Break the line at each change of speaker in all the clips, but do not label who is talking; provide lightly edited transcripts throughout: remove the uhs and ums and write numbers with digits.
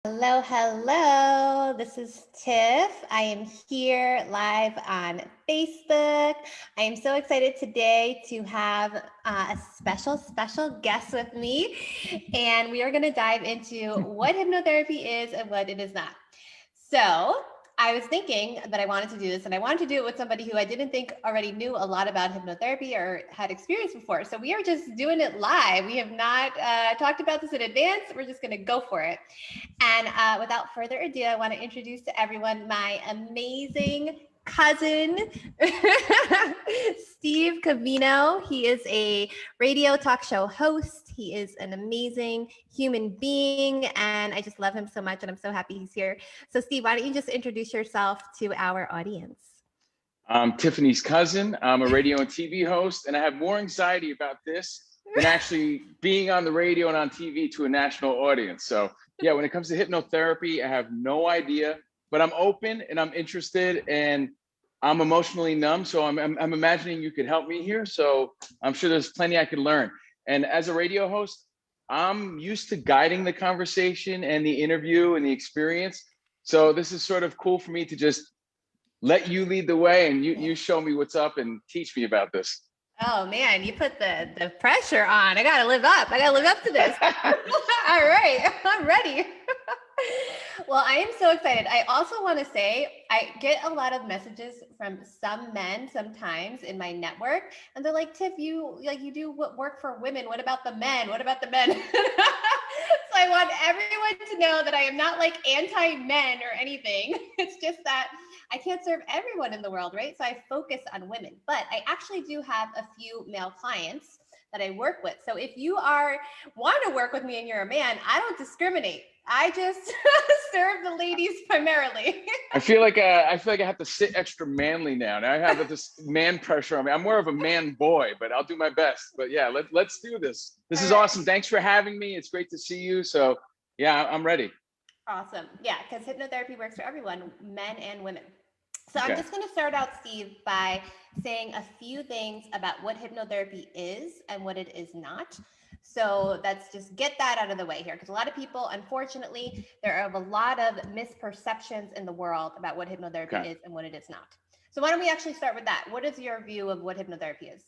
Hello, hello. This is Tiff. I am here live on Facebook. I am so excited today to have a special guest with me. And we are going to dive into what hypnotherapy is and what it is not. So, I was thinking that I wanted to do this, and I wanted to do it with somebody who I didn't think already knew a lot about hypnotherapy or had experience before. So we are just doing it live. We have not talked about this in advance. We're just going to go for it. And without further ado, I want to introduce to everyone my amazing cousin, Steve Covino. He is a radio talk show host. He is an amazing human being, and I just love him so much, and I'm so happy he's here. So, Steve, why don't you just introduce yourself to our audience?
I'm Tiffany's cousin. I'm a radio and TV host, and I have more anxiety about this than actually being on the radio and on TV to a national audience. So yeah, when it comes to hypnotherapy, I have no idea, but I'm open and I'm interested, and I'm emotionally numb. So I'm imagining you could help me here. So I'm sure there's plenty I could learn. And as a radio host, I'm used to guiding the conversation and the interview and the experience. So this is sort of cool for me to just let you lead the way and you show me what's up and teach me about this.
Oh man, you put the pressure on. I gotta live up. To this. All right, I'm ready. Well, I am so excited. I also want to say I get a lot of messages from some men sometimes in my network, and they're like, "Tiff, you do what work for women. What about the men? What about the men?" So I want everyone to know that I am not like anti-men or anything. It's just that I can't serve everyone in the world, right? So I focus on women, but I actually do have a few male clients that I work with. So if you want to work with me and you're a man, I don't discriminate. I just serve the ladies primarily.
I feel like I have to sit extra manly now. Now I have this man pressure on me. I'm more of a man boy, but I'll do my best. But yeah, let's do this. This is awesome. Thanks for having me. It's great to see you. So yeah, I'm ready.
Awesome. Yeah, because hypnotherapy works for everyone, men and women. So
Okay.
I'm just going to start out, Steve, by saying a few things about what hypnotherapy is and what it is not. So let's just get that out of the way here, because a lot of people, unfortunately, there are a lot of misperceptions in the world about what hypnotherapy is and what it is not. So why don't we actually start with that? What is your view of what hypnotherapy is?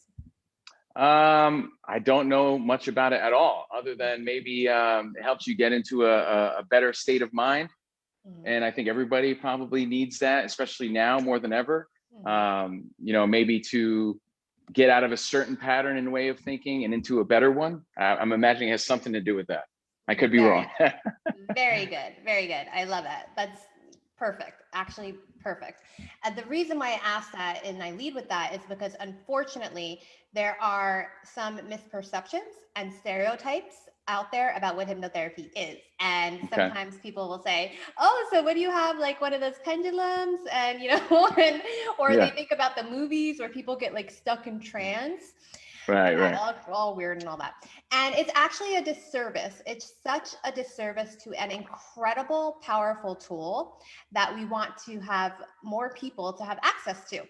I don't know much about it at all, other than maybe it helps you get into a better state of mind. And I think everybody probably needs that, especially now more than ever. Maybe to get out of a certain pattern and way of thinking and into a better one. I'm imagining it has something to do with that. I could be wrong.
Very good. Very good. I love that. That's perfect. Actually, perfect. The reason why I asked that and I lead with that is because unfortunately, there are some misperceptions and stereotypes out there about what hypnotherapy is. And sometimes people will say, "Oh, so what do you have, like one of those pendulums?" And they think about the movies where people get like stuck in trance.
Right.
All weird and all that. And it's actually a disservice. It's such a disservice to an incredible, powerful tool that we want to have more people to have access to.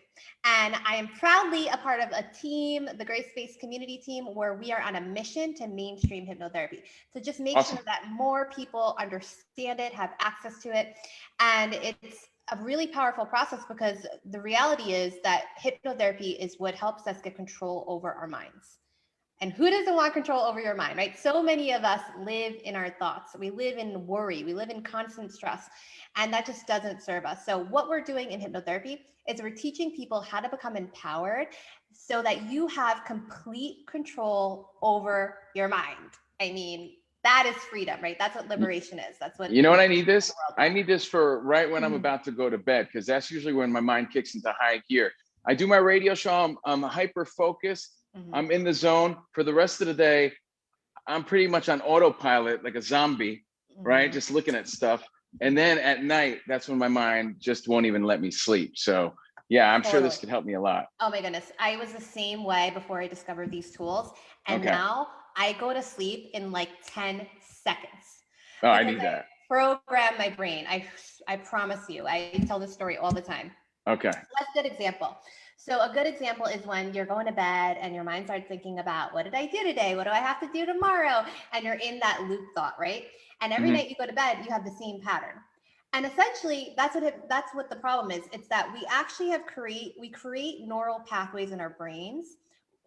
And I am proudly a part of a team, the Grace Space community team, where we are on a mission to mainstream hypnotherapy. So just make sure that more people understand it, have access to it. And it's a really powerful process because the reality is that hypnotherapy is what helps us get control over our minds. And who doesn't want control over your mind, right? So many of us live in our thoughts. We live in worry. We live in constant stress. And that just doesn't serve us. So what we're doing in hypnotherapy is we're teaching people how to become empowered so that you have complete control over your mind. I mean, that is freedom, right? That's what liberation is. That's what
what I need this. I need this for right when I'm about to go to bed, because that's usually when my mind kicks into high gear. I do my radio show. I'm hyper focused. I'm in the zone. For the rest of the day, I'm pretty much on autopilot, like a zombie, right? Just looking at stuff. And then at night, that's when my mind just won't even let me sleep. So yeah, I'm sure this could help me a lot.
Oh my goodness. I was the same way before I discovered these tools. And now I go to sleep in like 10 seconds.
Oh, I need that.
Program my brain. I promise you. I tell this story all the time.
Okay.
So let's get an example. So a good example is when you're going to bed and your mind starts thinking about, what did I do today? What do I have to do tomorrow? And you're in that loop thought, right? And every
Hmm.
night you go to bed, you have the same pattern. And essentially, that's what the problem is. It's that we actually we create neural pathways in our brains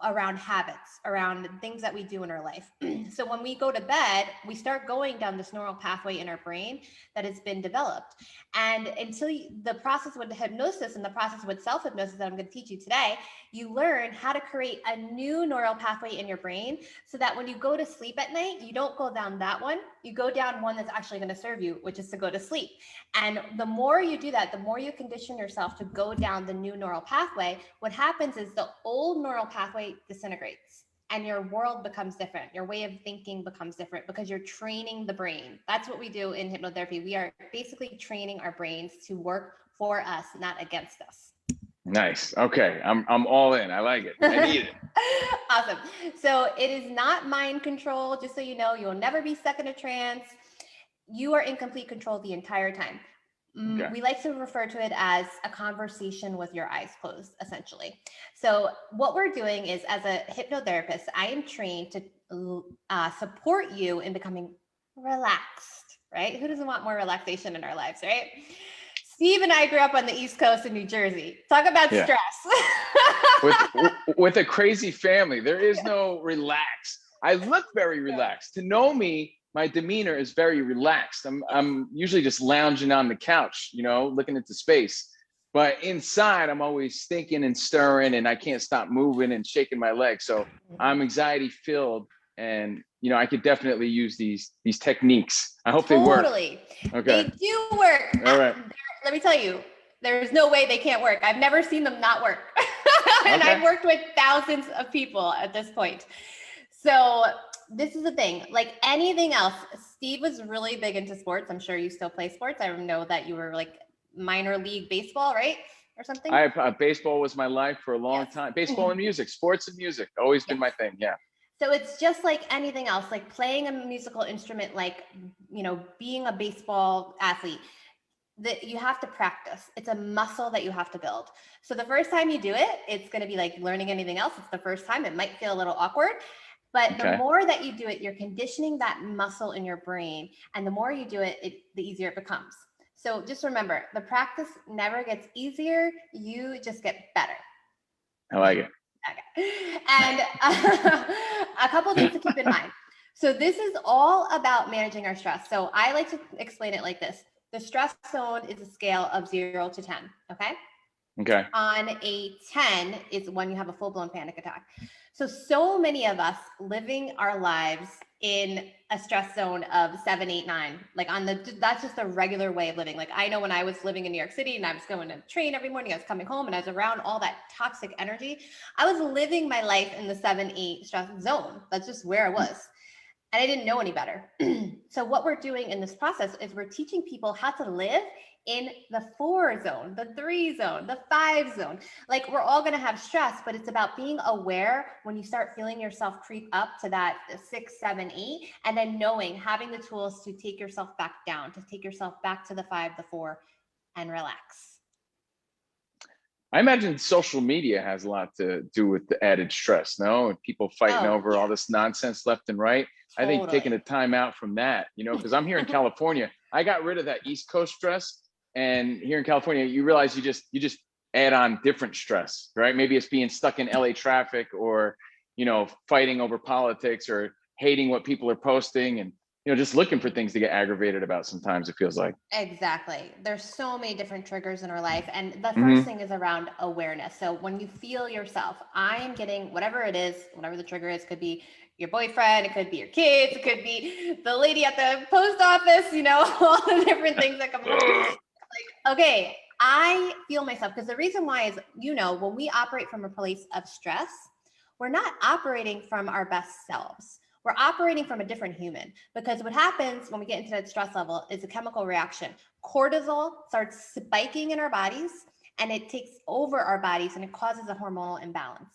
around habits, around things that we do in our life. So when we go to bed, we start going down this neural pathway in our brain that has been developed. And until the process with hypnosis and the process with self hypnosis that I'm going to teach you today, you learn how to create a new neural pathway in your brain so that when you go to sleep at night, you don't go down that one. You go down one that's actually going to serve you, which is to go to sleep. And the more you do that, the more you condition yourself to go down the new neural pathway, what happens is the old neural pathway disintegrates and your world becomes different. Your way of thinking becomes different because you're training the brain. That's what we do in hypnotherapy. We are basically training our brains to work for us, not against us.
Nice. Okay. I'm all in. I like it. I need it.
Awesome. So it is not mind control. Just so you know, you'll never be stuck in a trance. You are in complete control the entire time.
Okay.
We like to refer to it as a conversation with your eyes closed, essentially. So what we're doing is, as a hypnotherapist, I am trained to support you in becoming relaxed, right? Who doesn't want more relaxation in our lives, right? Steve and I grew up on the East Coast in New Jersey. Talk about
Yeah.
stress.
With with a crazy family, there is no relax. I look very relaxed. To know me, my demeanor is very relaxed. I'm usually just lounging on the couch, looking into space. But inside, I'm always thinking and stirring, and I can't stop moving and shaking my legs. So I'm anxiety filled, and I could definitely use these techniques. I hope they work.
Totally. They
Okay.
do work.
All right.
Let me tell you, there's no way they can't work. I've never seen them not work. And
Okay.
I've worked with thousands of people at this point. So this is the thing, like anything else, Steve was really big into sports. I'm sure you still play sports. I know that you were like minor league baseball, right? Or something.
Baseball was my life for a long
Yes.
time. Baseball and music, sports and music, always been
Yes.
my thing. Yeah.
So it's just like anything else, like playing a musical instrument, like, being a baseball athlete, that you have to practice. It's a muscle that you have to build. So the first time you do it, it's going to be like learning anything else. It's the first time. It might feel a little awkward, but the
Okay.
more that you do it, you're conditioning that muscle in your brain. And the more you do it, the easier it becomes. So just remember, the practice never gets easier. You just get better.
I like it.
Okay. And a couple of things to keep in mind. So this is all about managing our stress. So I like to explain it like this. The stress zone is a scale of 0 to 10, okay?
Okay.
On a 10 is when you have a full-blown panic attack. So many of us living our lives in a stress zone of 7, 8, 9, like that's just a regular way of living. Like I know when I was living in New York City and I was going to train every morning, I was coming home and I was around all that toxic energy. I was living my life in the 7, 8 stress zone. That's just where I was. And I didn't know any better. So what we're doing in this process is we're teaching people how to live in the 4 zone, the 3 zone, the 5 zone. Like we're all going to have stress, but it's about being aware when you start feeling yourself creep up to that 6, 7, 8, and then having the tools to take yourself back down, to take yourself back to the 5, the 4, and relax.
I imagine social media has a lot to do with the added stress, no? And people fighting over all this nonsense left and right.
Totally.
I think taking a time out from that, because I'm here in California. I got rid of that East Coast stress. And here in California, you realize you just add on different stress, right? Maybe it's being stuck in LA traffic or, fighting over politics or hating what people are posting and, just looking for things to get aggravated about sometimes, it feels like.
Exactly. There's so many different triggers in our life. And the
Mm-hmm.
first thing is around awareness. So when you feel yourself, I'm getting whatever it is, whatever the trigger is, could be your boyfriend, it could be your kids, it could be the lady at the post office, all the different things that come up. Like, okay, I feel myself, because the reason why is, when we operate from a place of stress, we're not operating from our best selves. We're operating from a different human, because what happens when we get into that stress level is a chemical reaction. Cortisol starts spiking in our bodies and it takes over our bodies and it causes a hormonal imbalance.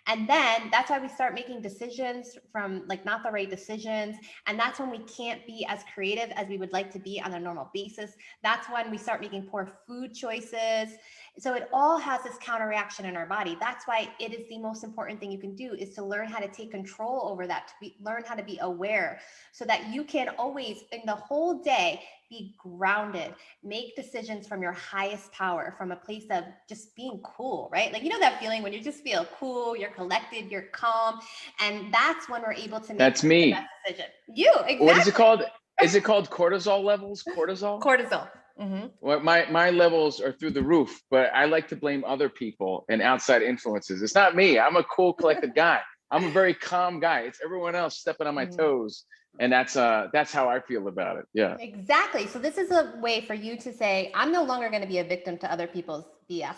And then that's why we start making decisions from like not the right decisions. And that's when we can't be as creative as we would like to be on a normal basis. That's when we start making poor food choices. So it all has this counter reaction in our body. That's why it is the most important thing you can do, is to learn how to take control over that, learn how to be aware, so that you can always in the whole day be grounded, make decisions from your highest power, from a place of just being cool, right? Like, you know, that feeling when you just feel cool, you're collected, you're calm. And that's when we're able to make
That's
the best
me.
decision. You,
What is it
exactly.
called? Is it called cortisol levels? Cortisol?
Cortisol. Mm-hmm.
Well, my levels are through the roof, but I like to blame other people and outside influences. It's not me. I'm a cool, collected guy. I'm a very calm guy. It's everyone else stepping on my toes, and that's how I feel about it. Yeah.
Exactly. So this is a way for you to say, I'm no longer going to be a victim to other people's BS.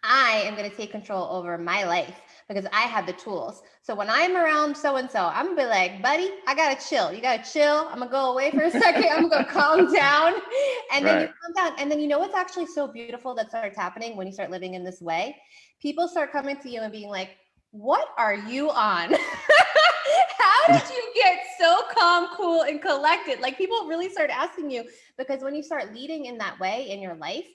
I am going to take control over my life because I have the tools. So when I'm around so-and-so, I'm going to be like, buddy, I got to chill. You got to chill. I'm going to go away for a second. I'm going to calm down. And then you
Right.
calm down. And then you know what's actually so beautiful that starts happening when you start living in this way? People start coming to you and being like, what are you on? How did you get so calm, cool, and collected? Like, people really start asking you, because when you start leading in that way in your life,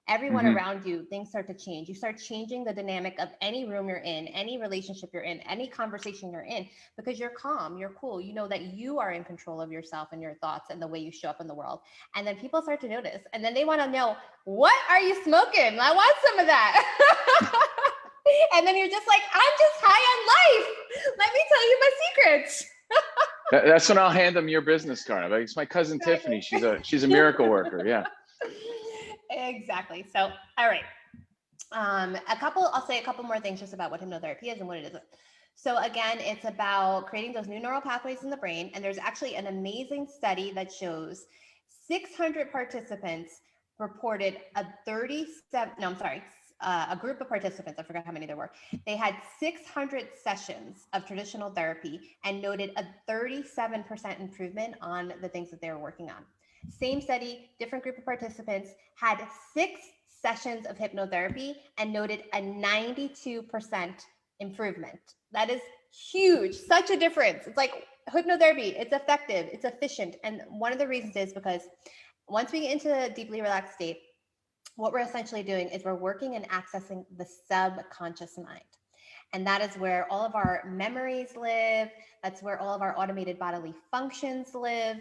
everyone
Mm-hmm.
around you, things start to change. You start changing the dynamic of any room you're in, any relationship you're in, any conversation you're in, because you're calm, you're cool. You know that you are in control of yourself and your thoughts and the way you show up in the world. And then people start to notice, and then they want to know, what are you smoking? I want some of that. And then you're just like, I'm just high on life. Let me tell you my secrets.
That's when I'll hand them your business card. Like, it's my cousin Tiffany. She's a miracle worker. Yeah.
Exactly. So, all right. I'll say a couple more things just about what hypnotherapy is and what it isn't. So again, it's about creating those new neural pathways in the brain. And there's actually an amazing study that shows 600 participants reported a group of participants, I forgot how many there were. They had 600 sessions of traditional therapy and noted a 37% improvement on the things that they were working on. Same study, different group of participants, had 6 sessions of hypnotherapy and noted a 92% improvement. That is huge, such a difference. It's like hypnotherapy, it's effective, it's efficient. And one of the reasons is because once we get into a deeply relaxed state, what we're essentially doing is we're working and accessing the subconscious mind. And that is where all of our memories live. That's where all of our automated bodily functions live.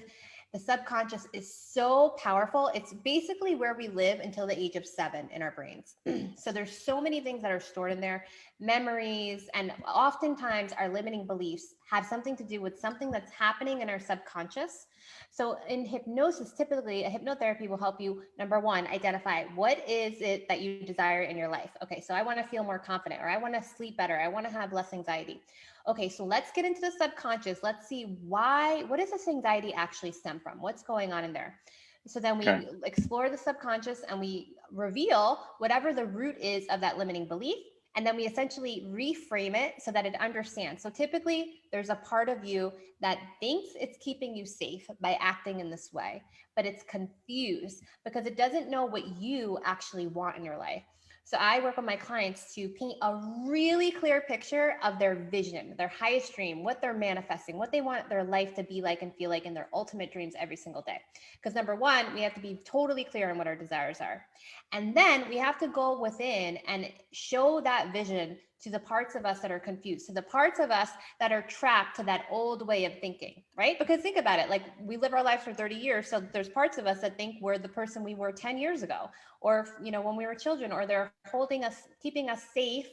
The subconscious is so powerful. It's basically where we live until the age of 7 in our brains. So there's so many things that are stored in there, memories, and oftentimes our limiting beliefs have something to do with something that's happening in our subconscious. So in hypnosis, typically a hypnotherapy will help you, number one, identify what is it that you desire in your life. Okay, so I want to feel more confident, or I want to sleep better, I want to have less anxiety. Okay, so let's get into the subconscious. Let's see what does this anxiety actually stem from? What's going on in there? So then we explore the subconscious and we reveal whatever the root is of that limiting belief. And then we essentially reframe it so that it understands. So typically there's a part of you that thinks it's keeping you safe by acting in this way, but it's confused because it doesn't know what you actually want in your life. So I work with my clients to paint a really clear picture of their vision, their highest dream, what they're manifesting, what they want their life to be like and feel like in their ultimate dreams every single day. Because number one, we have to be totally clear on what our desires are. And then we have to go within and show that vision to the parts of us that are confused, to the parts of us that are trapped to that old way of thinking, right? Because think about it, like we live our lives for 30 years. So there's parts of us that think we're the person we were 10 years ago, or, when we were children, or they're holding us, keeping us safe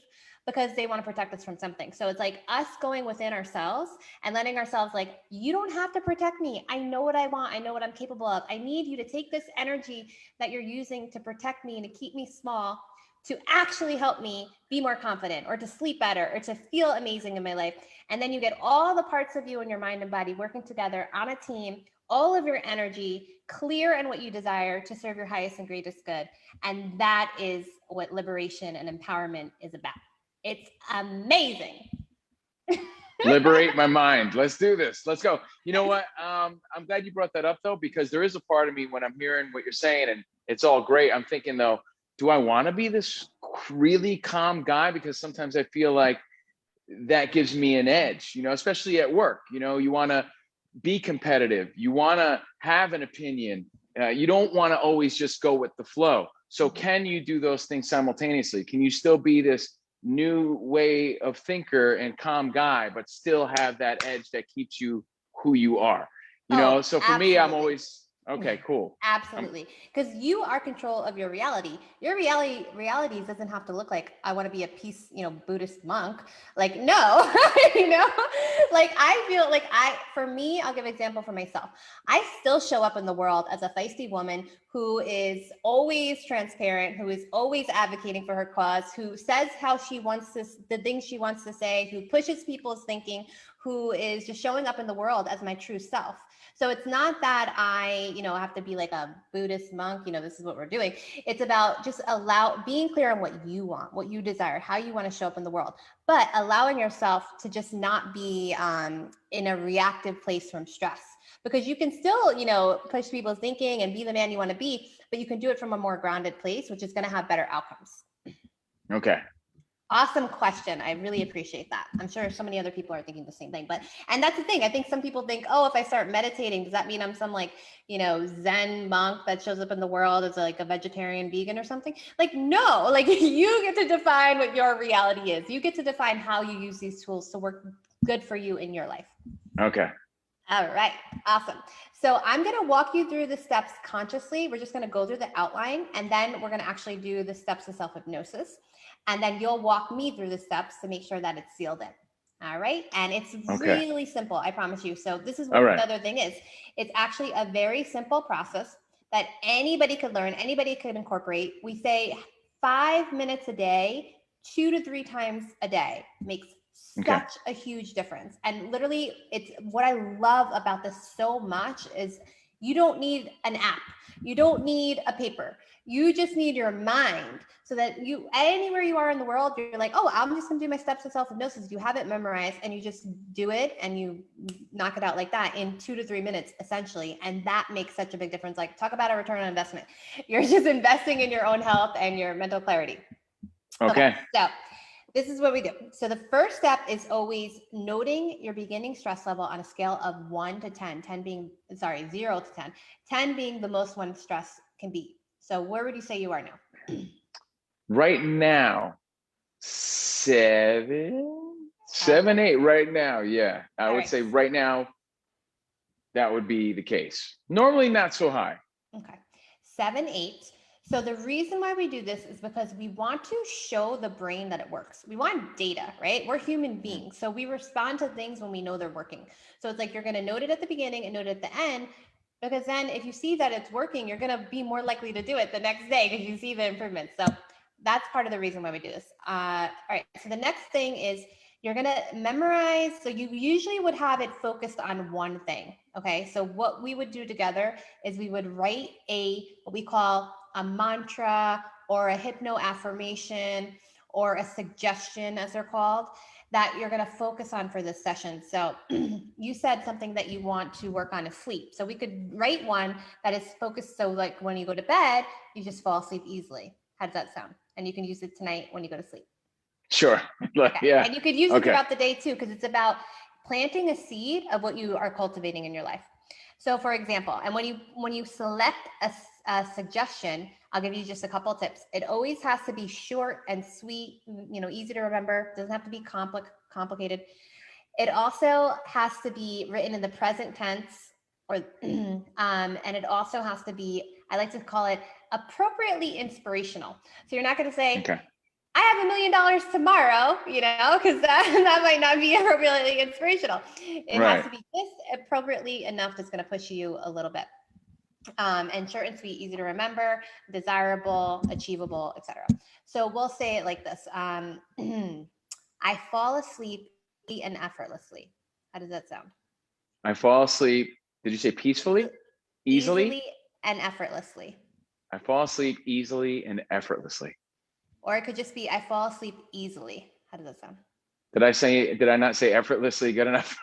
because they want to protect us from something. So it's like us going within ourselves and letting ourselves like, you don't have to protect me. I know what I want. I know what I'm capable of. I need you to take this energy that you're using to protect me and to keep me small to actually help me be more confident or to sleep better or to feel amazing in my life. And then you get all the parts of you and your mind and body working together on a team, all of your energy clear in what you desire to serve your highest and greatest good. And that is what liberation and empowerment is about. It's amazing.
Liberate my mind. Let's do this. Let's go. You know what? I'm glad you brought that up though, because there is a part of me when I'm hearing what you're saying and it's all great. I'm thinking though, do I want to be this really calm guy? Because sometimes I feel like that gives me an edge, especially at work. You want to be competitive. You want to have an opinion. You don't want to always just go with the flow. So can you do those things simultaneously? Can you still be this new way of thinker and calm guy, but still have that edge that keeps you who you are? So for me, I'm always, okay, cool.
Absolutely. Because you are control of your reality. Your reality doesn't have to look like, I want to be a peace, Buddhist monk. Like, no, like I feel like for me, I'll give an example for myself. I still show up in the world as a feisty woman who is always transparent, who is always advocating for her cause, who says how she wants to, the things she wants to say, who pushes people's thinking, who is just showing up in the world as my true self. So it's not that I, have to be like a Buddhist monk, this is what we're doing. It's about just being clear on what you want, what you desire, how you want to show up in the world, but allowing yourself to just not be in a reactive place from stress, because you can still, push people's thinking and be the man you want to be, but you can do it from a more grounded place, which is going to have better outcomes.
Okay.
Awesome question. I really appreciate that. I'm sure so many other people are thinking the same thing, and that's the thing. I think some people think, oh, if I start meditating, does that mean I'm some Zen monk that shows up in the world as like a vegetarian, vegan or something? Like, no, like you get to define what your reality is. You get to define how you use these tools to work good for you in your life.
Okay.
All right. Awesome. So I'm going to walk you through the steps consciously. We're just going to go through the outline, and then we're going to actually do the steps of self-hypnosis. And then you'll walk me through the steps to make sure that it's sealed in. All right. And it's really simple, I promise you. So this is what the other thing is. It's actually a very simple process that anybody could learn, anybody could incorporate. We say 5 minutes a day, 2 to 3 times a day makes such a huge difference. And literally, it's what I love about this so much is you don't need an app. You don't need a paper. You just need your mind, so that you, anywhere you are in the world, you're like, oh, I'm just gonna do my steps of self-hypnosis. You have it memorized and you just do it and you knock it out like that in 2 to 3 minutes, essentially. And that makes such a big difference. Like, talk about a return on investment. You're just investing in your own health and your mental clarity. Okay. So this is what we do. So the first step is always noting your beginning stress level on a scale of 1 to 10, 10 being, 0 to 10, 10 being the most one stress can be. So where would you say you are now?
Right now, 7, 8 right now. Yeah. I would say right now, that would be the case. Normally not so high.
Okay. 7, 8. So the reason why we do this is because we want to show the brain that it works. We want data, right? We're human beings. So we respond to things when we know they're working. So it's like, you're going to note it at the beginning and note it at the end, because then if you see that it's working, you're going to be more likely to do it the next day because you see the improvements. So that's part of the reason why we do this. All right. So the next thing is you're going to memorize. So you usually would have it focused on one thing. Okay. So what we would do together is we would write what we call a mantra or a hypno affirmation or a suggestion, as they're called, that you're going to focus on for this session. So you said something that you want to work on is sleep. So we could write one that is focused. So like when you go to bed, you just fall asleep easily. How does that sound? And you can use it tonight when you go to sleep.
Sure.
Okay. Yeah. And you could use it throughout the day too, because it's about planting a seed of what you are cultivating in your life. So for example, and when you select a suggestion, I'll give you just a couple of tips. It always has to be short and sweet, easy to remember. Doesn't have to be complicated. It also has to be written in the present tense, and it also has to be, I like to call it, appropriately inspirational. So you're not going to say, I have $1 million tomorrow, because that might not be appropriately inspirational. It has to be just appropriately enough that's going to push you a little bit. And short and sweet, easy to remember, desirable, achievable, etc. So we'll say it like this. I fall asleep easily and effortlessly. How does that sound?
I fall asleep. Did you say peacefully? Easily
and effortlessly.
I fall asleep easily and effortlessly.
Or it could just be, I fall asleep easily. How does that sound?
Did I not say effortlessly good enough?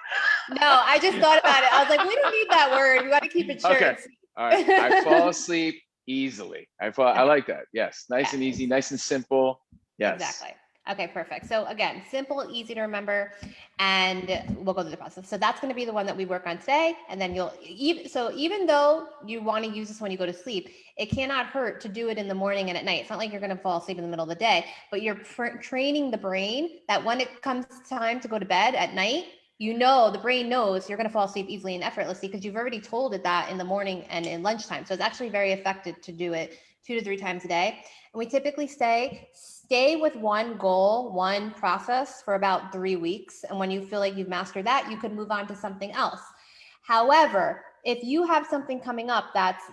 No, I just thought about it. I was like, we don't need that word. We want to keep it short.
Okay. All right. I fall asleep easily. I like that. Yes. Nice and easy, nice and simple. Yes.
Exactly. Okay, perfect. So again, simple, easy to remember, and we'll go through the process. So that's going to be the one that we work on today. And then even though you want to use this when you go to sleep, it cannot hurt to do it in the morning and at night. It's not like you're going to fall asleep in the middle of the day, but you're training the brain that when it comes time to go to bed at night, the brain knows you're going to fall asleep easily and effortlessly because you've already told it that in the morning and in lunchtime. So it's actually very effective to do it 2 to 3 times a day. And we typically stay with one goal, one process for about 3 weeks. And when you feel like you've mastered that, you could move on to something else. However, if you have something coming up that's,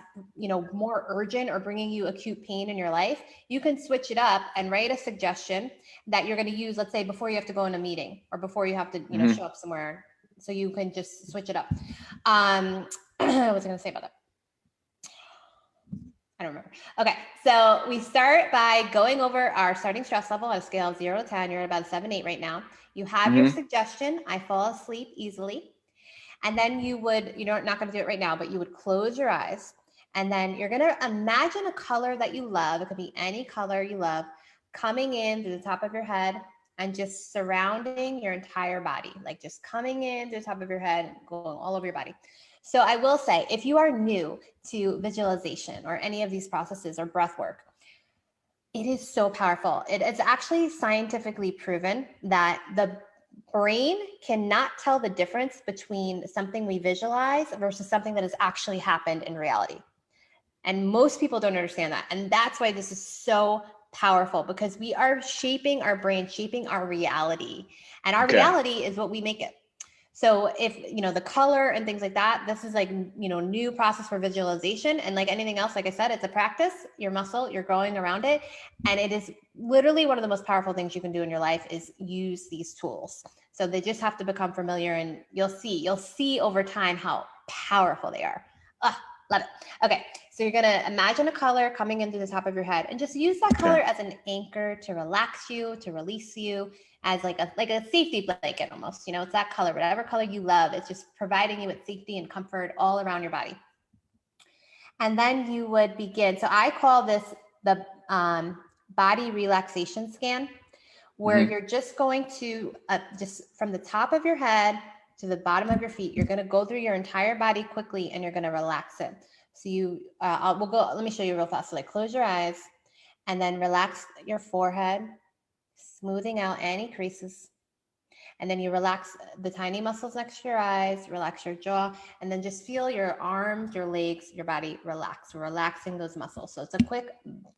more urgent or bringing you acute pain in your life, you can switch it up and write a suggestion that you're going to use, let's say, before you have to go in a meeting or before you have to, show up somewhere. So you can just switch it up. What was I going to say about that? I don't remember. Okay, so we start by going over our starting stress level on a scale of 0 to 10. You're at about a 7, 8 right now. You have your suggestion, I fall asleep easily. And then you're not going to do it right now, but you would close your eyes. And then you're going to imagine a color that you love. It could be any color you love coming in through the top of your head and just surrounding your entire body, like just coming in through the top of your head, going all over your body. So I will say, if you are new to visualization or any of these processes or breath work, it is so powerful. It's actually scientifically proven that the brain cannot tell the difference between something we visualize versus something that has actually happened in reality. And most people don't understand that. And that's why this is so powerful, because we are shaping our brain, shaping our reality. And our reality is what we make it. So if, the color and things like that, this is like, new process for visualization. And like anything else, like I said, it's a practice, your muscle, you're growing around it. And it is literally one of the most powerful things you can do in your life is use these tools. So they just have to become familiar, and you'll see over time how powerful they are. Love it. Okay. So you're going to imagine a color coming into the top of your head and just use that color as an anchor to relax you, to release you, as like a safety blanket almost. It's that color, whatever color you love. It's just providing you with safety and comfort all around your body. And then you would begin. So I call this the body relaxation scan, where you're just going to just from the top of your head to the bottom of your feet, you're going to go through your entire body quickly and you're going to relax it. So let me show you real fast. So like close your eyes and then relax your forehead, smoothing out any creases. And then you relax the tiny muscles next to your eyes, relax your jaw, and then just feel your arms, your legs, your body relax. We're relaxing those muscles. So it's a quick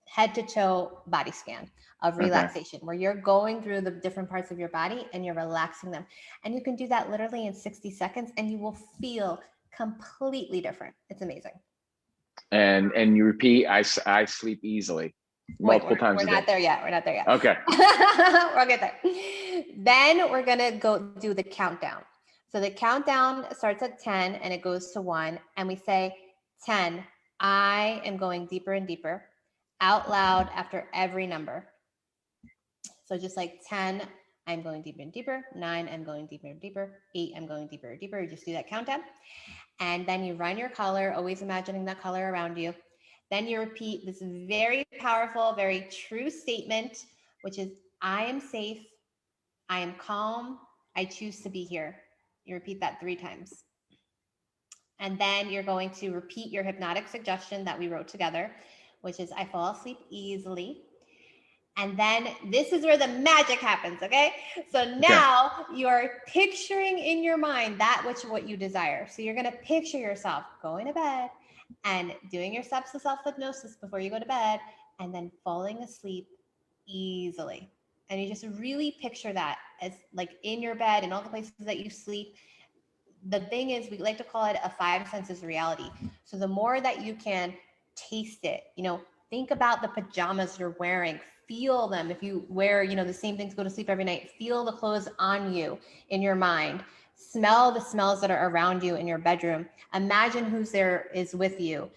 head to toe body scan of relaxation, where you're going through the different parts of your body and you're relaxing them. And you can do that literally in 60 seconds and you will feel completely different. It's amazing.
And you repeat, I sleep easily. Multiple times a day.
We're not there yet.
Okay.
We'll get there. Then we're going to go do the countdown. So the countdown starts at 10 and it goes to 1. And we say 10, I am going deeper and deeper, out loud after every number. So just like 10, I'm going deeper and deeper. 9, I'm going deeper and deeper. 8, I'm going deeper and deeper. You just do that countdown. And then you run your color, always imagining that color around you. Then you repeat this very powerful, very true statement, which is, I am safe, I am calm, I choose to be here. You repeat that 3 times. And then you're going to repeat your hypnotic suggestion that we wrote together, which is, I fall asleep easily. And then this is where the magic happens, okay? So now you're picturing in your mind what you desire. So you're going to picture yourself going to bed and doing your steps to self-hypnosis before you go to bed, and then falling asleep easily. And you just really picture that as like in your bed and all the places that you sleep. The thing is, we like to call it a 5 senses reality. So the more that you can taste it, think about the pajamas you're wearing, feel them. If you wear, the same things, go to sleep every night, feel the clothes on you in your mind, smell the smells that are around you in your bedroom, imagine who's there is with you.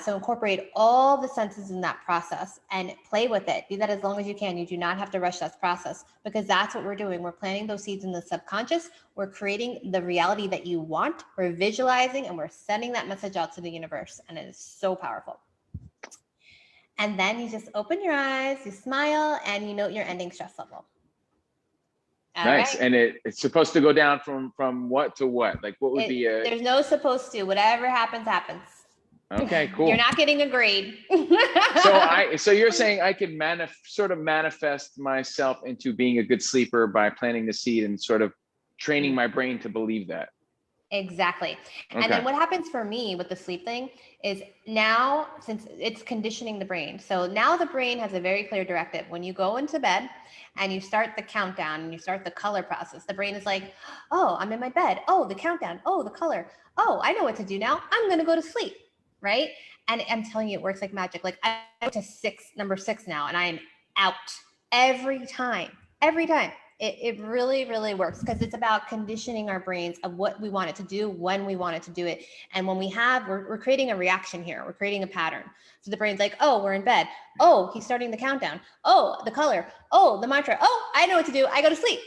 So incorporate all the senses in that process and play with it. Do that as long as you can. You do not have to rush that process, because that's what we're doing. We're planting those seeds in the subconscious. We're creating the reality that you want. We're visualizing and we're sending that message out to the universe. And it is so powerful. And then you just open your eyes, you smile, and you note your ending stress level.
Nice.
right.
And it's supposed to go down from what to what? Like what would be a,
There's no supposed to. Whatever happens, happens.
okay,
You're
cool.
not getting a grade.
So you're saying I can sort of manifest myself into being a good sleeper by planting the seed and sort of training my brain to believe that.
Exactly. And
Okay.
then what happens for me with the sleep thing is now, since it's conditioning the brain. So now the brain has a very clear directive. When you go into bed and you start the countdown and you start the color process, the brain is like, oh, I'm in my bed. Oh, the countdown. Oh, the color. Oh, I know what to do now. I'm going to go to sleep. Right. And I'm telling you, it works like magic. Like I go to number 6 now, and I am out every time. Every time. It really, really works because it's about conditioning our brains of what we want it to do, when we want it to do it. And when we're creating a reaction here, we're creating a pattern. So the brain's like, oh, we're in bed. Oh, he's starting the countdown. Oh, the color. Oh, the mantra. Oh, I know what to do. I go to sleep.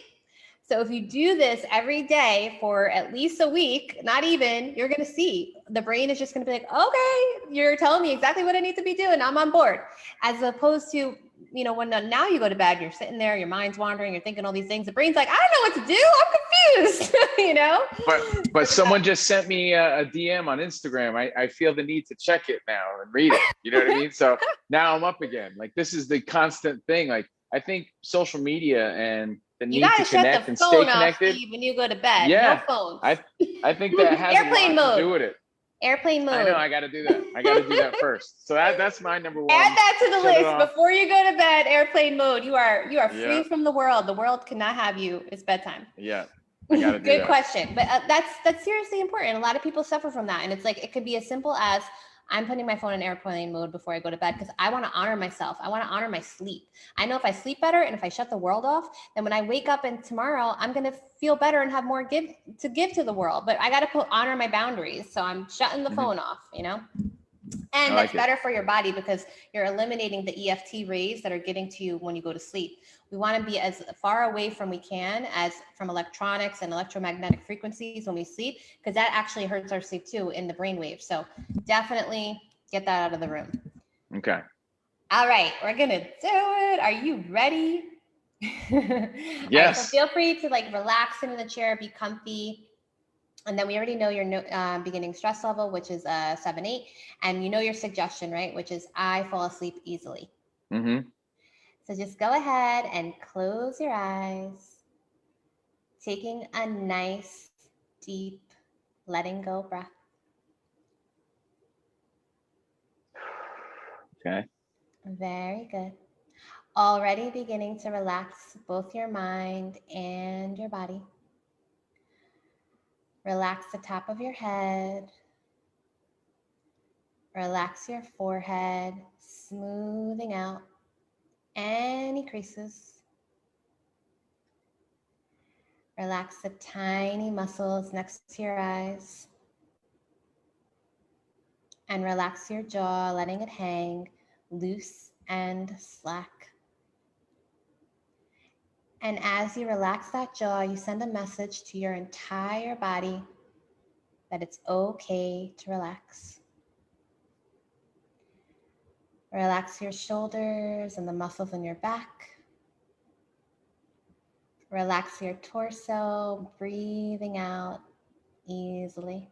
So if you do this every day for at least a week, not even, you're going to see the brain is just going to be like, okay, you're telling me exactly what I need to be doing. I'm on board. As opposed to, when now you go to bed, you're sitting there, your mind's wandering, you're thinking all these things. The brain's like, I don't know what to do. I'm confused,
But someone just sent me a DM on Instagram. I feel the need to check it now and read it. You know what I mean? So now I'm up again. Like this is the constant thing. Like I think social media and the
You
need
got
to
to shut
connect
the
and stay
phone off,
connected.
Steve, when you go to bed. No
Yeah,
phones.
I think that has a
Airplane
lot to
mode.
do with it.
Airplane mode.
I know. I got to do that. I got to do that first. So that's my number one.
Add that to the
Shut it
list
off.
before you go to bed. Airplane mode. You are free
Yeah.
from the world. The world cannot have you. It's bedtime.
Yeah. I got to do
Good
that.
question. But that's seriously important. A lot of people suffer from that, and it's like it could be as simple as I'm putting my phone in airplane mode before I go to bed because I want to honor myself. I want to honor my sleep. I know if I sleep better and if I shut the world off, then when I wake up and tomorrow, I'm going to feel better and have more give to the world. But I got to honor my boundaries. So I'm shutting the phone off, And that's better for your body because you're eliminating the EFT rays that are getting to you when you go to sleep. We want to be as far away from we can as from electronics and electromagnetic frequencies when we sleep, because that actually hurts our sleep too in the brainwave. So definitely get that out of the room.
Okay.
All right, we're gonna do it. Are you ready?
Yes.
All right, so feel free to relax into the chair, be comfy. And then we already know your beginning stress level, which is 7-8. And you know your suggestion, right? Which is I fall asleep easily.
Mm-hmm.
So just go ahead and close your eyes, taking a nice, deep, letting go breath.
Okay.
Very good. Already beginning to relax both your mind and your body. Relax the top of your head. Relax your forehead, smoothing out any creases. Relax the tiny muscles next to your eyes. And relax your jaw, letting it hang loose and slack. And as you relax that jaw, you send a message to your entire body that it's okay to relax. Relax your shoulders and the muscles in your back. Relax your torso, breathing out easily.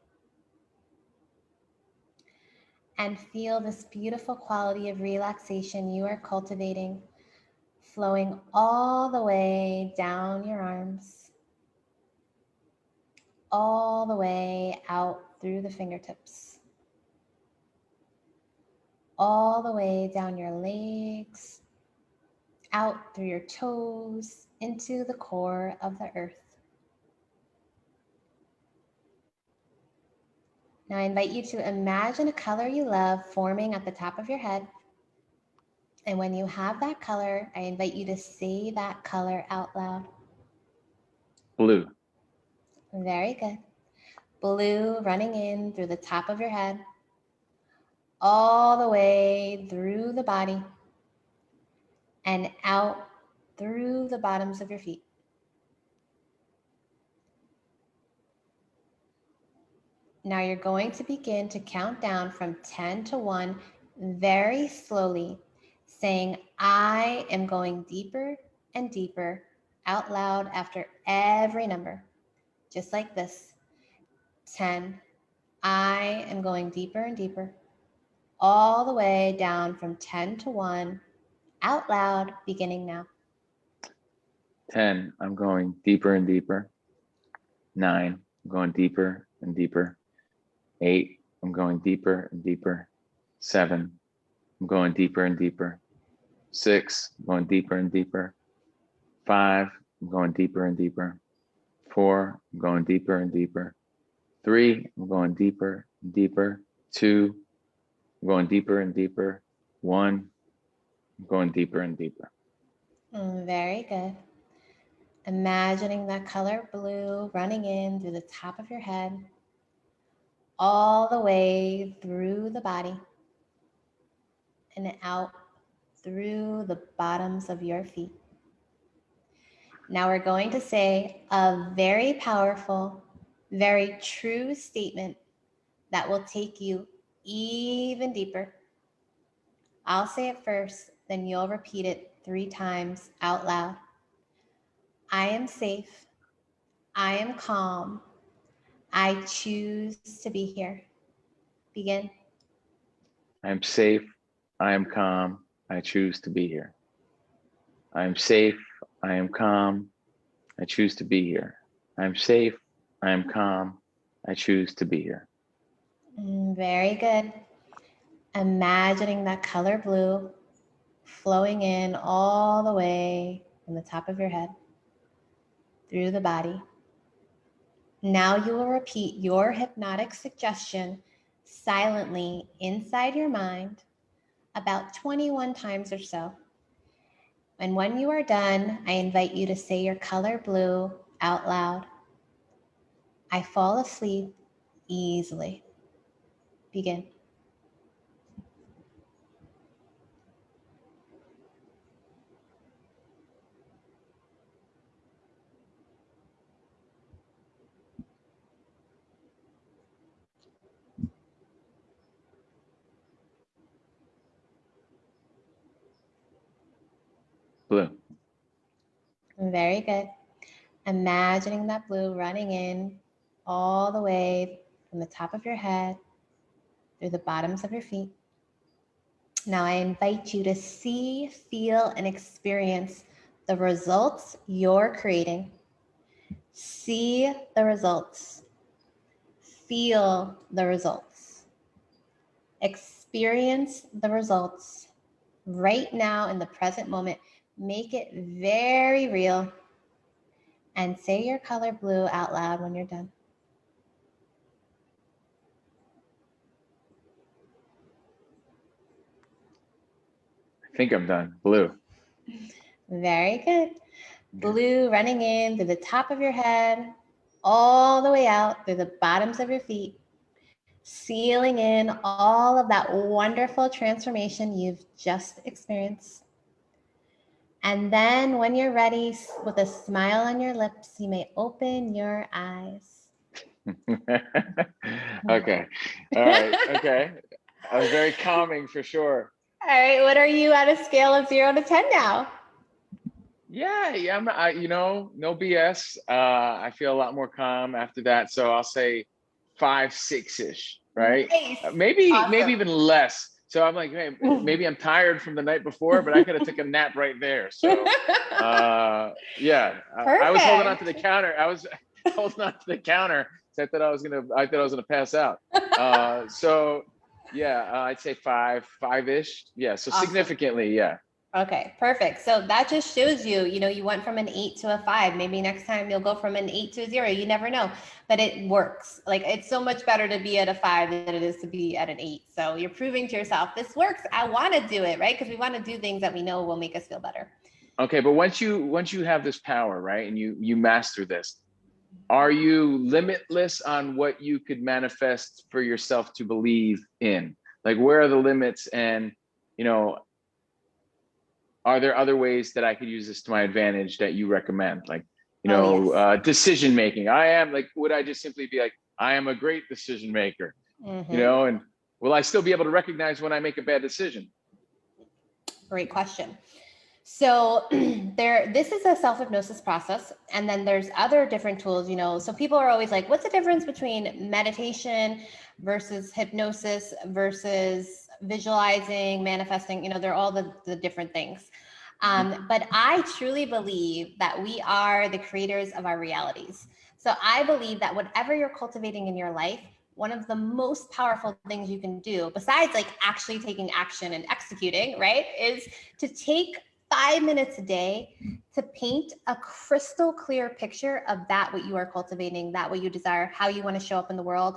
And feel this beautiful quality of relaxation you are cultivating, flowing all the way down your arms, all the way out through the fingertips, all the way down your legs, out through your toes, into the core of the earth. Now I invite you to imagine a color you love forming at the top of your head. And when you have that color, I invite you to say that color out loud.
Blue.
Very good. Blue running in through the top of your head, all the way through the body, and out through the bottoms of your feet. Now you're going to begin to count down from 10 to 1 very slowly, saying, I am going deeper and deeper out loud after every number, just like this. 10. I am going deeper and deeper, all the way down from 10 to 1, out loud, beginning now.
10, I'm going deeper and deeper. 9, I'm going deeper and deeper. 8, I'm going deeper and deeper. 7, I'm going deeper and deeper. 6, I'm going deeper and deeper. 5, I'm going deeper and deeper. 4, I'm going deeper and deeper. 3, I'm going deeper and deeper. 2, I'm going deeper and deeper. 1, I'm going deeper and deeper.
Very good. Imagining that color blue running in through the top of your head, all the way through the body, and out through the bottoms of your feet. Now we're going to say a very powerful, very true statement that will take you even deeper. I'll say it first, then you'll repeat it 3 times out loud. I am safe. I am calm. I choose to be here. Begin.
I am safe. I am calm. I choose to be here. I am safe. I am calm. I choose to be here. I am safe. I am calm. I choose to be here.
Very good. Imagining that color blue flowing in all the way from the top of your head through the body. Now you will repeat your hypnotic suggestion silently inside your mind about 21 times or so. And when you are done, I invite you to say your color blue out loud. I fall asleep easily. Begin.
Blue.
Very good. Imagining that blue running in all the way from the top of your head through the bottoms of your feet. Now I invite you to see, feel, and experience the results you're creating. See the results. Feel the results. Experience the results right now in the present moment. Make it very real. And say your color blue out loud when you're done.
I think I'm done. Blue.
Very good. Blue running in through the top of your head, all the way out through the bottoms of your feet, sealing in all of that wonderful transformation you've just experienced. And then when you're ready, with a smile on your lips, you may open your eyes.
Okay. All right. Okay. I was very calming for sure.
All right. What are you at a scale of 0 to 10 now?
Yeah. No BS. I feel a lot more calm after that. So I'll say 5, 6-ish, right?
Nice.
Maybe
Awesome.
even less. So I'm like, hey, maybe I'm tired from the night before, but I could have taken a nap right there. So yeah, I was holding on to the counter. I was holding on to the counter. So I thought I was gonna pass out. So yeah, I'd say 5-ish. Yeah, so
Awesome.
significantly, yeah.
Okay, perfect. So that just shows you, you went from an 8 to a 5. Maybe next time you'll go from an 8 to a 0. You never know, but it works. Like, it's so much better to be at a 5 than it is to be at an 8. So you're proving to yourself, this works. I want to do it, right? Because we want to do things that we know will make us feel better.
Okay, but once you have this power, right, and you master this, are you limitless on what you could manifest for yourself to believe in? Like, where are the limits? And are there other ways that I could use this to my advantage that you recommend? Like,
yes.
Decision making. Would I just simply be like, I am a great decision maker, and will I still be able to recognize when I make a bad decision?
Great question. So this is a self-hypnosis process. And then there's other different tools, so people are always like, what's the difference between meditation versus hypnosis versus visualizing, manifesting, they're all the different things. But I truly believe that we are the creators of our realities. So I believe that whatever you're cultivating in your life, one of the most powerful things you can do, besides like actually taking action and executing, right, is to take 5 minutes a day to paint a crystal clear picture of that what you are cultivating, that what you desire, how you want to show up in the world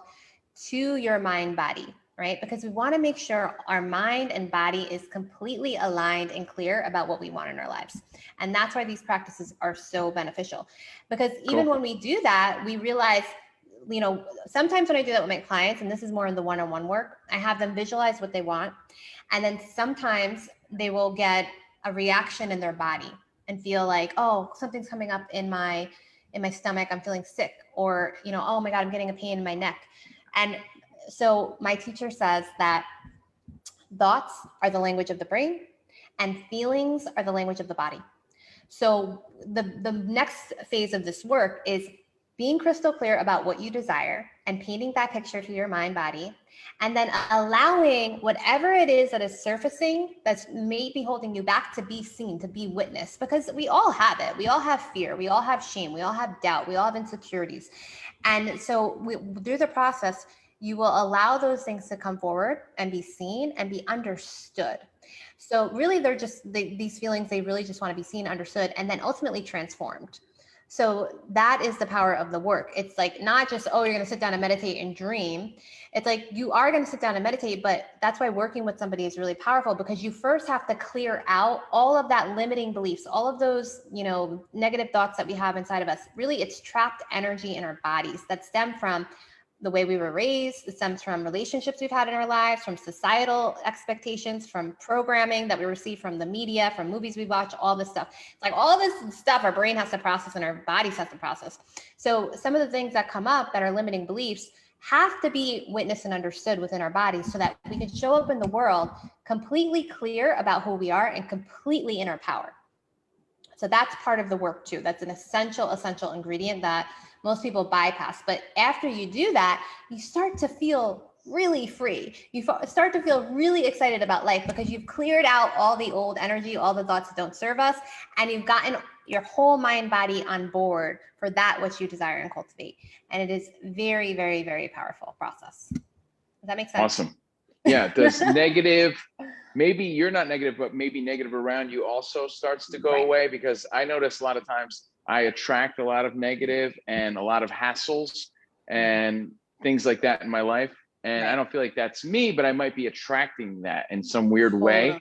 to your mind body, right? Because we want to make sure our mind and body is completely aligned and clear about what we want in our lives. And that's why these practices are so beneficial. Because even when we do that, we realize, sometimes when I do that with my clients, and this is more in the one-on-one work, I have them visualize what they want. And then sometimes they will get a reaction in their body and feel like, oh, something's coming up in my stomach. I'm feeling sick, or, oh my God, I'm getting a pain in my neck. And so my teacher says that thoughts are the language of the brain and feelings are the language of the body. So the next phase of this work is being crystal clear about what you desire and painting that picture to your mind body, and then allowing whatever it is that is surfacing that's maybe holding you back to be seen, to be witnessed, because we all have it. We all have fear. We all have shame. We all have doubt. We all have insecurities. And so through the process, you will allow those things to come forward and be seen and be understood. So really, they're just these feelings, they really just want to be seen, understood, and then ultimately transformed. So that is the power of the work. It's like not just, oh, you're going to sit down and meditate and dream. It's like you are going to sit down and meditate, but that's why working with somebody is really powerful, because you first have to clear out all of that limiting beliefs, all of those, negative thoughts that we have inside of us. Really, it's trapped energy in our bodies that stem from the way we were raised. It stems from relationships we've had in our lives, from societal expectations, from programming that we receive from the media, from movies we watch, all this stuff. It's like all this stuff our brain has to process and our bodies have to process. So some of the things that come up that are limiting beliefs have to be witnessed and understood within our bodies so that we can show up in the world completely clear about who we are and completely in our power. So that's part of the work too. That's an essential ingredient that most people bypass. But after you do that, you start to feel really free. You start to feel really excited about life because you've cleared out all the old energy, all the thoughts that don't serve us, and you've gotten your whole mind body on board for that which you desire and cultivate. And it is very, very, very powerful process. Does that make sense?
Awesome. Yeah. Does negative, maybe you're not negative, but maybe negative around you also starts to go away? Because I notice a lot of times I attract a lot of negative and a lot of hassles and things like that in my life. And I don't feel like that's me, but I might be attracting that in some weird way.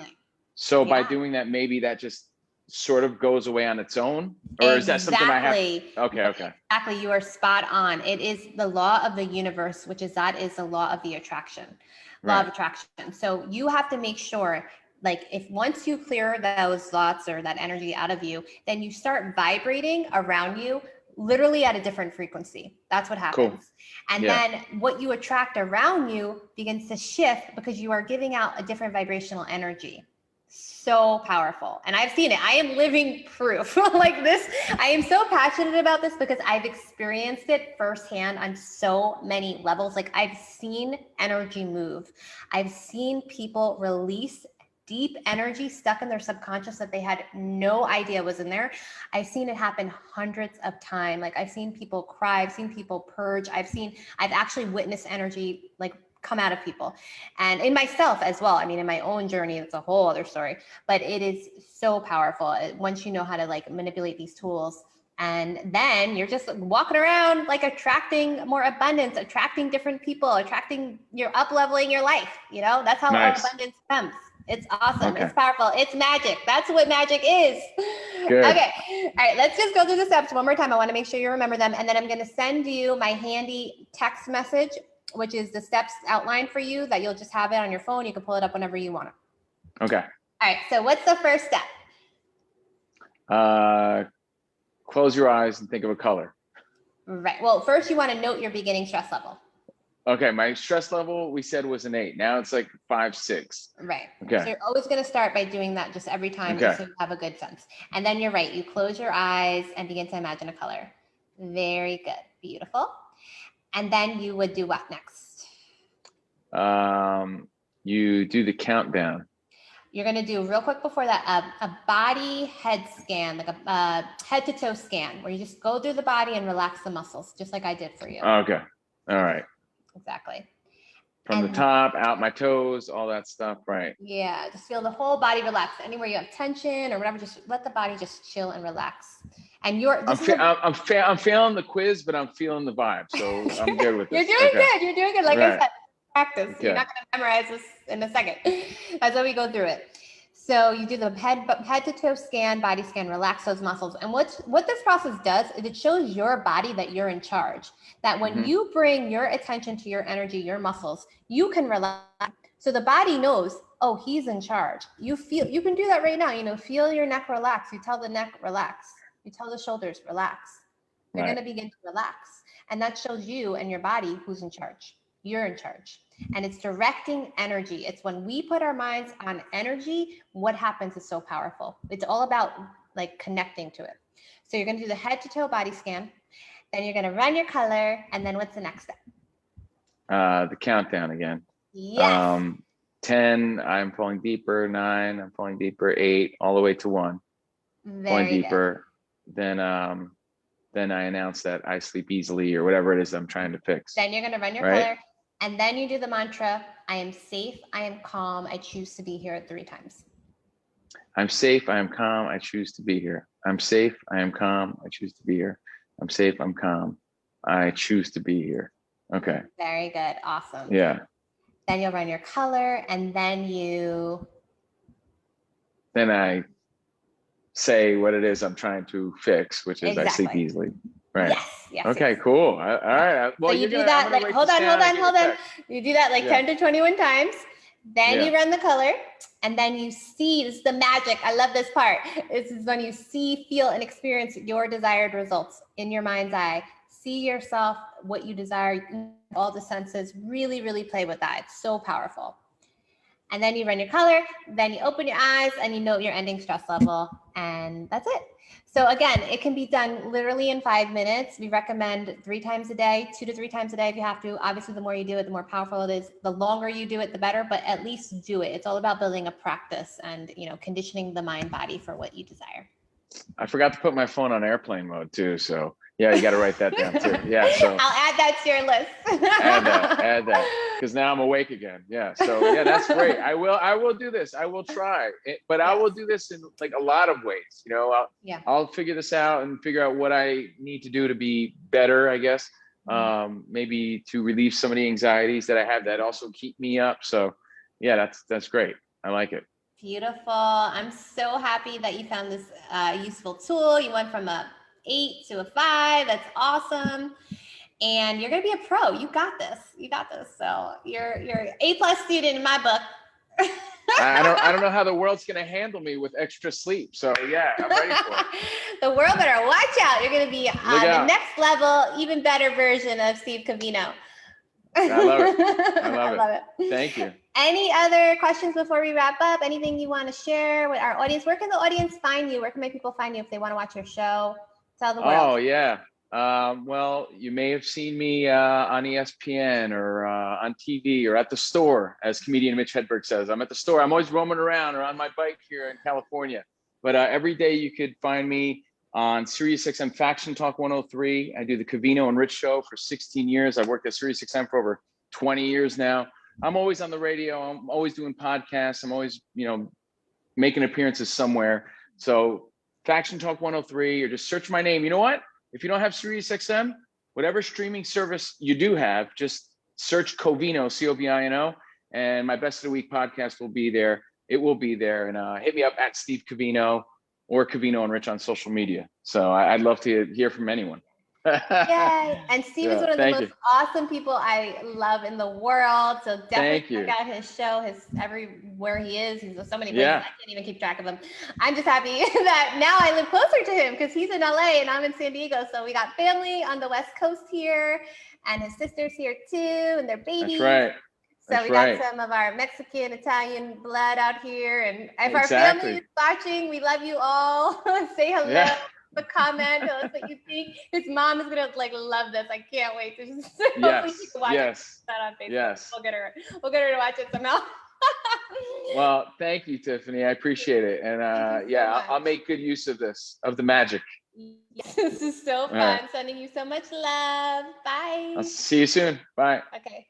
So by doing that, maybe that just sort of goes away on its own? Or is that something I have? Okay.
Exactly. You are spot on. It is the law of the universe, which is the law of the attraction, law of attraction. So you have to make sure, like, if once you clear those thoughts or that energy out of you, then you start vibrating around you literally at a different frequency. That's what happens. Cool. And then what you attract around you begins to shift because you are giving out a different vibrational energy. So powerful. And I've seen it. I am living proof like this. I am so passionate about this because I've experienced it firsthand on so many levels. Like, I've seen energy move. I've seen people release deep energy stuck in their subconscious that they had no idea was in there. I've seen it happen hundreds of times. Like, I've seen people cry. I've seen people purge. I've actually witnessed energy like come out of people, and in myself as well. I mean, in my own journey, it's a whole other story, but it is so powerful once you know how to like manipulate these tools. And then you're just walking around like attracting more abundance, attracting different people, you're up leveling your life. That's how abundance comes. It's awesome. It's powerful. It's magic. That's what magic is. Good. Okay. All right. Let's just go through the steps one more time. I want to make sure you remember them. And then I'm going to send you my handy text message, which is the steps outlined for you, that you'll just have it on your phone. You can pull it up whenever you want to.
Okay.
All right. So what's the first step?
Close your eyes and think of a color.
Right. Well, first you want to note your beginning stress level.
Okay, my stress level we said was an 8. Now it's like 5, 6.
Right.
Okay.
So you're always going to start by doing that just every time,
Okay.
so you have a good sense. And then you're right. You close your eyes and begin to imagine a color. Very good. Beautiful. And then you would do what next?
You do the countdown.
You're going to do real quick before that a body head scan, like a head to toe scan, where you just go through the body and relax the muscles, just like I did for you.
Okay. All right.
Exactly.
From the top, out my toes, all that stuff, right?
Yeah, just feel the whole body relax. Anywhere you have tension or whatever, just let the body just chill and relax. And
I'm feeling the quiz, but I'm feeling the vibe, so I'm good with this.
You're doing good. You're doing good. Like I said, practice.
Okay.
You're not going to memorize this in a second. That's why we go through it. So you do the head to toe scan, body scan, relax those muscles. And what this process does is it shows your body that you're in charge. That when you bring your attention to your energy, your muscles, you can relax. So the body knows, oh, he's in charge. You can do that right now. Feel your neck relax. You tell the neck relax. You tell the shoulders relax. They're going to begin to relax. And that shows you and your body who's in charge. You're in charge. And it's directing energy. It's when we put our minds on energy, what happens is so powerful. It's all about like connecting to it. So you're going to do the head to toe body scan. Then you're going to run your color. And then what's the next step?
The countdown again.
Yes.
10, I'm falling deeper. 9, I'm falling deeper. 8, all the way to 1. Falling deeper. Then I announce that I sleep easily or whatever it is I'm trying to fix.
Then you're going to run your color. And then you do the mantra, I am safe, I am calm, I choose to be here 3 times.
I'm safe, I am calm, I choose to be here. I'm safe, I am calm, I choose to be here. I'm safe, I'm calm, I choose to be here. Okay.
Very good. Awesome.
Yeah.
Then you'll run your color and then
I say what it is I'm trying to fix, which is I sleep easily. Right.
Yes.
Okay, cool. All right. Well,
so you do that like, hold on. You do that like 10 to 21 times. Then you run the color and then you see, this is the magic. I love this part. This is when you see, feel, and experience your desired results in your mind's eye. See yourself, what you desire, all the senses, really, really play with that. It's so powerful. And then you run your color, then you open your eyes and you note your ending stress level, and that's it. So again, it can be done literally in 5 minutes. We recommend 3 times a day, 2 to 3 times a day if you have to. Obviously, the more you do it, the more powerful it is. The longer you do it, the better, but at least do it. It's all about building a practice and, conditioning the mind body for what you desire.
I forgot to put my phone on airplane mode too, so yeah, you got to write that down too. Yeah, so
I'll add that to your list.
add that, because now I'm awake again. Yeah, so yeah, that's great. I will do this. I will try it, but I will do this in like a lot of ways. I'll figure this out and figure out what I need to do to be better, I guess. Maybe to relieve some of the anxieties that I have that also keep me up. So yeah, that's great. I like it.
Beautiful. I'm so happy that you found this useful tool. You went from a 8 to a 5. That's awesome. And you're going to be a pro. You got this. So you're an A+ student in my book.
I don't know how the world's going to handle me with extra sleep. So yeah, I'm ready for it.
The world better watch out. You're going to be on the next level, even better version of Steve Covino.
I love it. I love it. Thank you.
Any other questions before we wrap up? Anything you want to share with our audience? Where can the audience find you? Where can my people find you if they want to watch your show? Tell the world.
Oh, yeah. Well, you may have seen me on ESPN or on TV or at the store, as comedian Mitch Hedberg says. I'm at the store. I'm always roaming around or on my bike here in California. But every day you could find me on SiriusXM Faction Talk 103. I do the Covino and Rich show for 16 years. I've worked at SiriusXM for over 20 years now. I'm always on the radio. I'm always doing podcasts. I'm always, making appearances somewhere. So Faction Talk 103, or just search my name. You know what? If you don't have SiriusXM, whatever streaming service you do have, just search Covino, Covino, and my Best of the Week podcast will be there. It will be there. And hit me up at Steve Covino or Covino and Rich on social media. So I'd love to hear from anyone.
Yay. And Steve is one of the most awesome people I love in the world. So definitely check out his show, everywhere he is. He's in so many places. I can't even keep track of him. I'm just happy that now I live closer to him because he's in LA and I'm in San Diego. So we got family on the West Coast here. and his sister's here too, and their babies.
That's right.
So
That's
we got
right.
some of our Mexican, Italian blood out here. And if our
Exactly.
family is watching, we love you all. Say hello,
Yeah.
a comment, tell us what you think. His mom is gonna like love this. I can't wait to just
Yes.
watch
Yes.
that on Facebook.
Yes.
We'll get her to watch it somehow.
Well, thank you, Tiffany. I appreciate it. And
Thank you so
yeah, I'll
much.
make good use of this, of the magic.
Yes, this is so
All
fun.
right.
Sending you so much love. Bye.
I'll see you soon. Bye.
Okay.